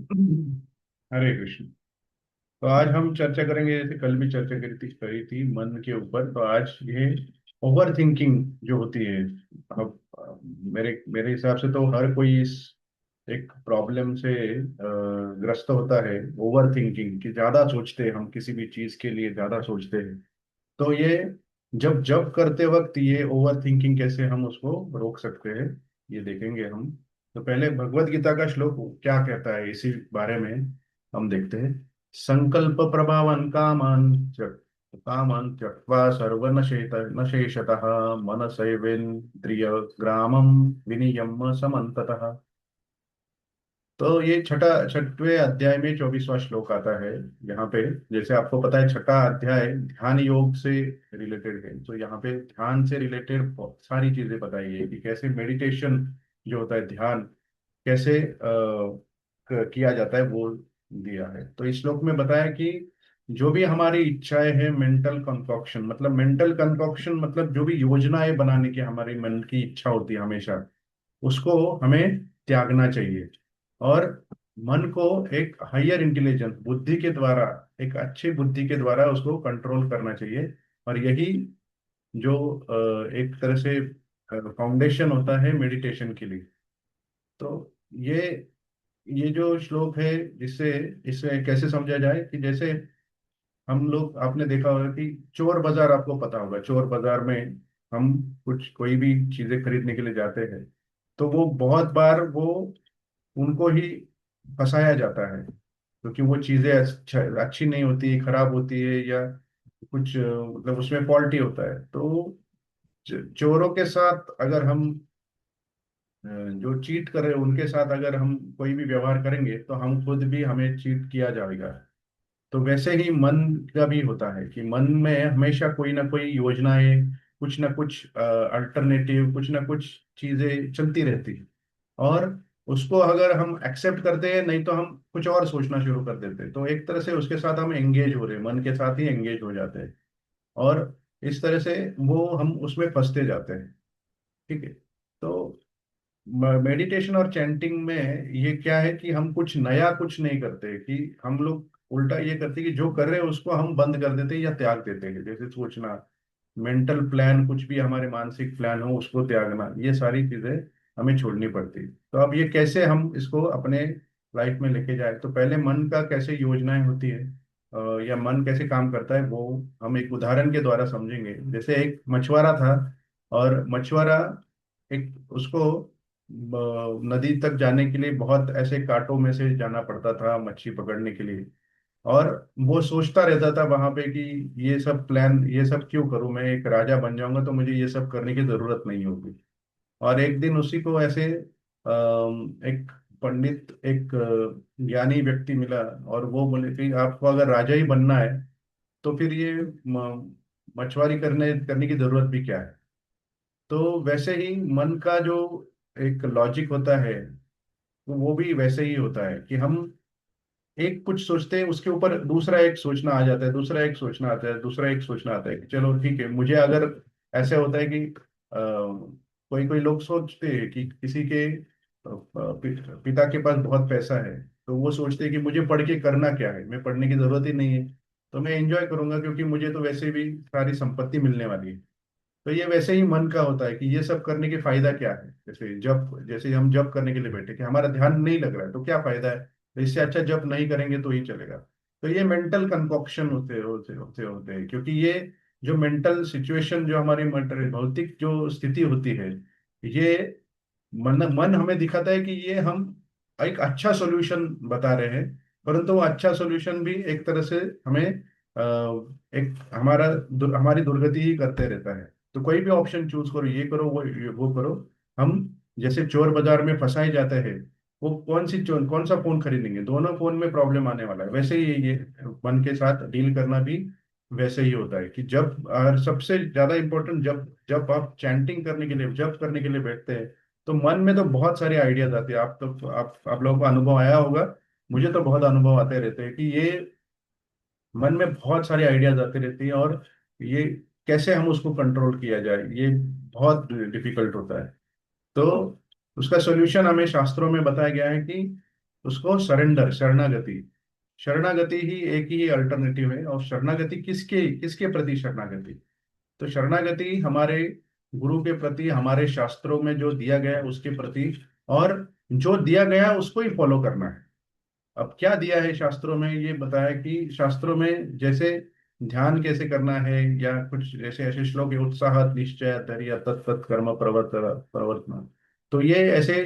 हरे कृष्ण। तो आज हम चर्चा करेंगे, जैसे कल भी चर्चा करी थी मन के ऊपर। तो आज ये ओवर थिंकिंग जो होती है। अब मेरे मेरे हिसाब से तो हर कोई इस एक प्रॉब्लम से ग्रस्त होता है। ओवर थिंकिंग कि ज्यादा सोचते हैं, हम किसी भी चीज के लिए ज्यादा सोचते हैं। तो ये जब जब करते वक्त ये ओवर थिंकिंग कैसे हम उसको रोक सकते हैं, ये देखेंगे हम। तो पहले भगवत गीता का श्लोक क्या कहता है इसी बारे में हम देखते हैं। संकल्प प्रभावन कामान त्यक्त्वा सर्वनशेत नशेषतः मनसैवेन्द्रिय ग्रामं विनियम्य समन्ततः। तो ये छठवें अध्याय में 24वां श्लोक आता है यहाँ पे। जैसे आपको पता है, छठा अध्याय ध्यान योग से रिलेटेड है। तो यहाँ पे ध्यान से रिलेटेड बहुत सारी चीजें बताई है कि कैसे मेडिटेशन जो होता है, ध्यान कैसे किया जाता है, वो दिया है। तो इस श्लोक में बताया कि जो भी हमारी इच्छाएं हैं, मेंटल कंकॉक्शन मतलब जो भी योजनाएं बनाने की हमारी मन की इच्छा होती है हमेशा, उसको हमें त्यागना चाहिए। और मन को एक हायर इंटेलिजेंस बुद्धि के द्वारा, एक अच्छी बुद्धि के द्वारा उसको कंट्रोल करना चाहिए। और यही जो एक तरह से फाउंडेशन होता है मेडिटेशन के लिए। तो ये ये जो श्लोक है, जिससे इसे कैसे समझा जाए कि जैसे हम लोग, आपने देखा होगा कि चोर बाजार, आपको पता होगा चोर बाजार में हम कुछ कोई भी चीजें खरीदने के लिए जाते हैं, तो वो बहुत बार वो उनको ही फंसाया जाता है, क्योंकि वो चीजें अच्छी नहीं होती, खराब होती है, या कुछ मतलब उसमें फॉल्टी होता है। तो चोरों के साथ अगर हम जो चीट कर रहे हैं उनके साथ अगर हम कोई भी व्यवहार करेंगे, तो हम खुद भी हमें चीट किया जाएगा। तो वैसे ही मन का भी होता है कि मन में हमेशा कोई ना कोई योजनाएं, कुछ ना कुछ अल्टरनेटिव, कुछ ना कुछ चीजें चलती रहती है। और उसको अगर हम एक्सेप्ट करते हैं, नहीं तो हम कुछ और सोचना शुरू कर देते हैं। तो एक तरह से उसके साथ हम एंगेज हो रहे हैं, मन के साथ ही एंगेज हो जाते हैं। और इस तरह से वो हम उसमें फंसते जाते हैं। ठीक है। तो मेडिटेशन और चैंटिंग में ये क्या है कि हम कुछ नया कुछ नहीं करते, कि हम लोग उल्टा ये करते हैं कि जो कर रहे हैं उसको हम बंद कर देते हैं या त्याग देते हैं। जैसे सोचना, मेंटल प्लान, कुछ भी हमारे मानसिक प्लान हो उसको त्यागना, ये सारी चीजें हमें छोड़नी पड़ती है। तो अब ये कैसे हम इसको अपने लाइफ में लेके जाए, तो पहले मन का कैसे योजनाएं होती है, या मन कैसे काम करता है, वो हम एक उदाहरण के द्वारा समझेंगे। जैसे एक मछुआरा था, और मछुआरा एक उसको नदी तक जाने के लिए बहुत ऐसे कांटों में से जाना पड़ता था मच्छी पकड़ने के लिए। और वो सोचता रहता था वहां पे कि ये सब प्लान, ये सब क्यों करूं, मैं एक राजा बन जाऊंगा तो मुझे ये सब करने की जरूरत नहीं होगी। और एक दिन उसी को ऐसे एक पंडित, एक ज्ञानी व्यक्ति मिला, और वो बोले कि आपको अगर राजा ही बनना है, तो फिर ये मछुआरी करने करने की जरूरत भी क्या है। तो वैसे ही मन का जो एक लॉजिक होता है, तो वो भी वैसे ही होता है कि हम एक कुछ सोचते हैं, उसके ऊपर दूसरा एक सोचना आ जाता है, दूसरा एक सोचना आता है, दूसरा एक सोचना आता है कि चलो ठीक है, मुझे अगर ऐसे होता है कि कोई कोई लोग सोचते हैं कि किसी के पिता के पास बहुत पैसा है, तो वो सोचते हैं कि मुझे पढ़ के करना क्या है, मैं पढ़ने की जरूरत ही नहीं है, तो मैं एंजॉय करूंगा क्योंकि मुझे तो वैसे भी सारी संपत्ति मिलने वाली है। तो ये वैसे ही मन का होता है कि ये सब करने के फायदा क्या है। जैसे हम जप करने के लिए बैठे कि हमारा ध्यान नहीं लग रहा है, तो क्या फायदा है, तो इससे अच्छा जप नहीं करेंगे तो ही चलेगा। तो ये मेंटल कंकॉक्शन होते होते होते होते हैं, क्योंकि ये जो मेंटल सिचुएशन, जो हमारी मेंटल भौतिक जो स्थिति होती है, ये मन मन हमें दिखाता है कि ये हम एक अच्छा सॉल्यूशन बता रहे हैं, परंतु वो अच्छा सॉल्यूशन भी एक तरह से हमें एक हमारी दुर्गति ही करते रहता है। तो कोई भी ऑप्शन चूज करो, ये करो, वो करो। हम जैसे चोर बाजार में फंसाए जाते हैं, वो कौन सा फोन खरीदेंगे, दोनों फोन में प्रॉब्लम आने वाला है। वैसे ही ये मन के साथ डील करना भी वैसे ही होता है कि जब, और सबसे ज्यादा इंपॉर्टेंट, जब जब आप चैंटिंग करने के लिए, जब करने के लिए बैठते हैं, तो मन में तो बहुत सारे आइडियाज आते हैं। आप लोगों को अनुभव आया होगा, मुझे तो बहुत अनुभव आते रहते हैं कि ये मन में बहुत सारे आइडियाज आते रहते हैं, और ये कैसे हम उसको कंट्रोल किया जाए, ये बहुत डिफिकल्ट होता है। तो उसका सॉल्यूशन हमें शास्त्रों में बताया गया है कि उसको सरेंडर, शरणागति। शरणागति ही एक ही अल्टरनेटिव है। और शरणागति किसके किसके प्रति शरणागति? तो शरणागति हमारे गुरु के प्रति, हमारे शास्त्रों में जो दिया गया है उसके प्रति। और जो दिया गया है उसको ही फॉलो करना है। अब क्या दिया है शास्त्रों में, ये बताया कि शास्त्रों में जैसे ध्यान कैसे करना है, या कुछ जैसे ऐसे श्लोक है, उत्साह निश्चय धैर्य तत्त कर्म प्रवर्तन। तो ये ऐसे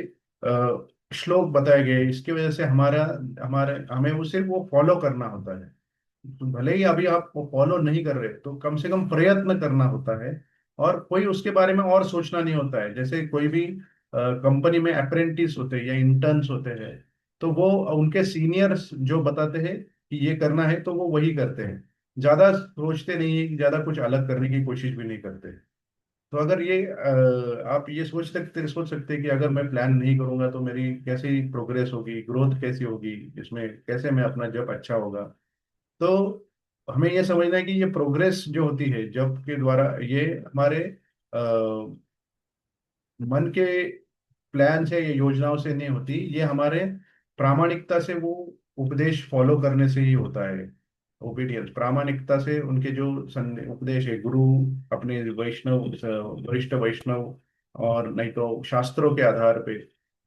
श्लोक बताए गए। इसकी वजह से हमारा हमारे हमें उसे वो फॉलो करना होता है। तो भले ही अभी आप वो फॉलो नहीं कर रहे तो कम से कम प्रयत्न करना होता है। और कोई उसके बारे में और सोचना नहीं होता है। जैसे कोई भी कंपनी में अप्रेंटिस होते हैं या इंटर्न्स होते हैं, तो वो उनके सीनियर्स जो बताते हैं कि ये करना है तो वो वही करते हैं। ज्यादा सोचते नहीं है, ज्यादा कुछ अलग करने की कोशिश भी नहीं करते। तो अगर ये आप ये सोच सकते हैं कि अगर मैं प्लान नहीं करूंगा तो मेरी कैसी प्रोग्रेस होगी, ग्रोथ कैसी होगी, इसमें कैसे मैं अपना जब अच्छा होगा। तो हमें ये समझना है कि ये प्रोग्रेस जो होती है जब के द्वारा, ये हमारे मन के प्लान से या योजनाओं से नहीं होती। ये हमारे प्रामाणिकता से, वो उपदेश फॉलो करने से ही होता है। ओबीडियंस, प्रामाणिकता से उनके जो उपदेश है, गुरु अपने वैष्णव, वरिष्ठ वैष्णव, और नहीं तो शास्त्रों के आधार पे,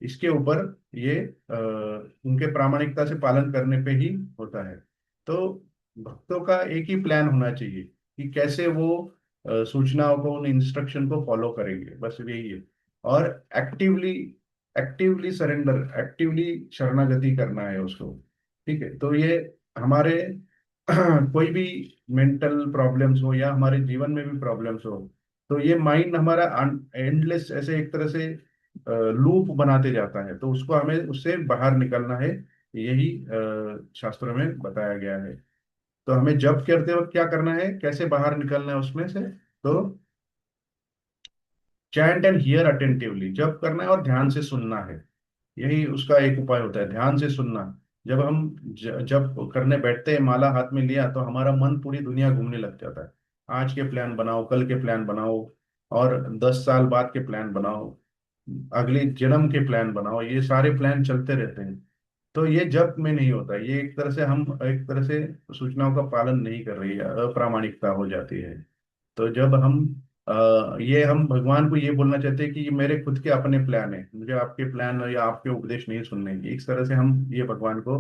इसके ऊपर ये उनके प्रामाणिकता से पालन करने पे ही होता है। तो भक्तों का एक ही प्लान होना चाहिए कि कैसे वो सूचनाओं को, उन इंस्ट्रक्शन को फॉलो करेंगे, बस यही है। और एक्टिवली एक्टिवली सरेंडर, एक्टिवली शरणागति करना है उसको। ठीक है, तो ये हमारे कोई भी मेंटल प्रॉब्लम्स हो या हमारे जीवन में भी प्रॉब्लम्स हो, तो ये माइंड हमारा एंडलेस ऐसे एक तरह से लूप बनाते जाता है, तो उसको हमें उससे बाहर निकलना है। यही शास्त्रों में बताया गया है। तो हमें जप करते वक्त क्या करना है, कैसे बाहर निकलना है उसमें से? तो चैंट एंड हियर अटेंटिवली, जप करना है और ध्यान से सुनना है। यही उसका एक उपाय होता है, ध्यान से सुनना। जब हम जब करने बैठते हैं, माला हाथ में लिया, तो हमारा मन पूरी दुनिया घूमने लग जाता है। आज के प्लान बनाओ, कल के प्लान बनाओ, और 10 साल बाद के प्लान बनाओ, अगले जन्म के प्लान बनाओ, ये सारे प्लान चलते रहते हैं। तो ये जप में नहीं होता। ये एक तरह से हम एक तरह से सूचनाओं का पालन नहीं कर रही है, अप्रामाणिकता हो जाती है। तो जब हम ये हम भगवान को ये बोलना चाहते हैं कि ये मेरे खुद के अपने प्लान है, मुझे आपके प्लान या आपके उपदेश नहीं सुनने हैं, इस तरह से हम ये भगवान को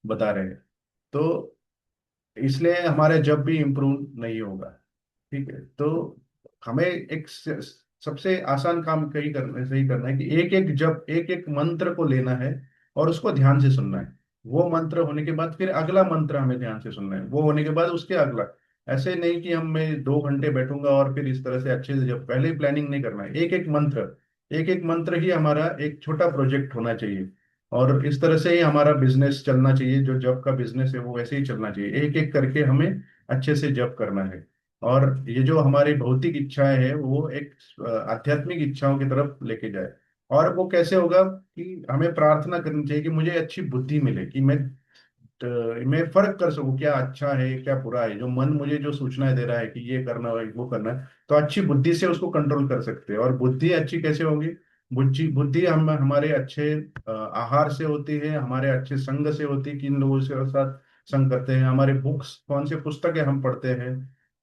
बता रहे हैं। तो इसलिए हमारा जब भी इम्प्रूव नहीं होगा। ठीक है, तो हमें एक सबसे आसान काम कही करना सही करना है कि एक एक जब एक एक मंत्र को लेना है और उसको ध्यान से सुनना है। वो मंत्र होने के बाद फिर अगला मंत्र हमें ध्यान से सुनना है, वो होने के बाद उसके अगला। ऐसे नहीं कि हम मैं 2 घंटे बैठूंगा और फिर इस तरह से अच्छे से, जब पहले ही प्लानिंग नहीं करना है। एक एक मंत्र, एक एक मंत्र ही हमारा एक छोटा प्रोजेक्ट होना चाहिए। और इस तरह से ही हमारा बिजनेस चलना चाहिए। जो जब का बिजनेस है वो वैसे ही चलना चाहिए, एक एक करके हमें अच्छे से जब करना है। और ये जो हमारी भौतिक इच्छाएं हैं वो एक आध्यात्मिक इच्छाओं की तरफ लेके जाए। और वो कैसे होगा कि हमें प्रार्थना करनी चाहिए कि मुझे अच्छी बुद्धि मिले, कि मैं फर्क कर सकूं क्या अच्छा है क्या बुरा है। जो मन मुझे जो सूचनाएं दे रहा है कि ये करना है वो करना है, तो अच्छी बुद्धि से उसको कंट्रोल कर सकते हैं। और बुद्धि अच्छी कैसे होगी? बुद्धि बुद्धि हम हमारे अच्छे आहार से होती है, हमारे अच्छे संग से होती है, किन लोगों से साथ संग करते हैं, हमारे बुक्स, कौन से पुस्तकें हम पढ़ते हैं,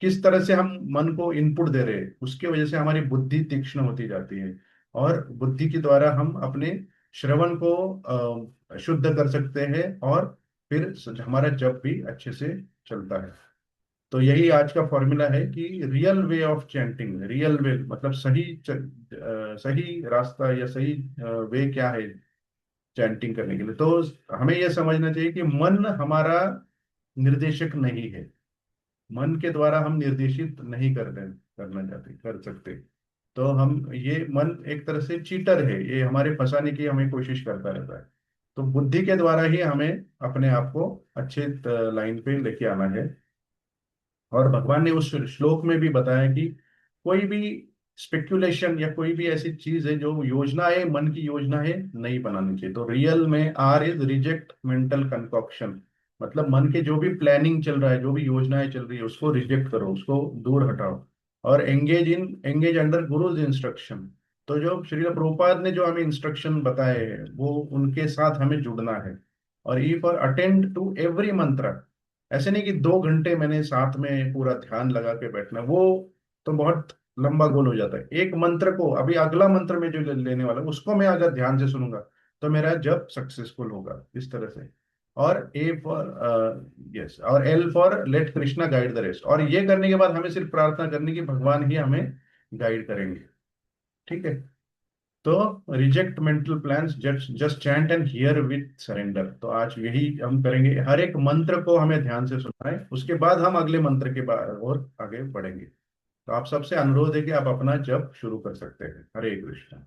किस तरह से हम मन को इनपुट दे रहे हैं, उसकी वजह से हमारी बुद्धि तीक्ष्ण होती जाती है। और बुद्धि के द्वारा हम अपने श्रवण को शुद्ध कर सकते हैं, और फिर हमारा जप भी अच्छे से चलता है। तो यही आज का फॉर्मूला है कि real way of chanting, real way मतलब सही रास्ता या सही वे क्या है चैंटिंग करने के लिए। तो हमें यह समझना चाहिए कि मन हमारा निर्देशक नहीं है। मन के द्वारा हम निर्देशित नहीं करना चाहते कर सकते। तो हम ये मन एक तरह से चीटर है, ये हमारे फंसाने की हमें कोशिश करता रहता है। तो बुद्धि के द्वारा ही हमें अपने आप को अच्छे लाइन पे लेके आना है। और भगवान ने उस श्लोक में भी बताया कि कोई भी स्पेक्यूलेशन या कोई भी ऐसी चीज है जो योजना है, मन की योजना है, नहीं बनानी चाहिए। तो रियल में R is reject mental concoction, मतलब मन के जो भी प्लानिंग चल रहा है, जो भी योजनाएं चल रही है, उसको रिजेक्ट करो, उसको दूर हटाओ। और एंगेज अंडर गुरुज इंस्ट्रक्शन। तो जो श्रील प्रभुपाद ने जो हमें इंस्ट्रक्शन बताए हैं, वो उनके साथ हमें जुड़ना है। और E for attend to every mantra. ऐसे नहीं कि 2 घंटे मैंने साथ में पूरा ध्यान लगा के बैठना, वो तो बहुत लंबा गोल हो जाता है। एक मंत्र को, अभी अगला मंत्र में जो लेने वाला हूं, उसको मैं अगर ध्यान से सुनूंगा तो मेरा जप सक्सेसफुल होगा, इस तरह से। और ए फॉर, यस, और L for let Krishna guide the rest. और ये करने के बाद हमें सिर्फ प्रार्थना करनी कि भगवान ही हमें गाइड करेंगे। ठीक है। तो reject mental plans, just just chant and here with surrender. तो आज यही हम करेंगे, हर एक मंत्र को हमें ध्यान से सुनना है, उसके बाद हम अगले मंत्र के बाद और आगे बढ़ेंगे। तो आप सबसे अनुरोध है कि आप अपना जप शुरू कर सकते हैं। हरे कृष्णा।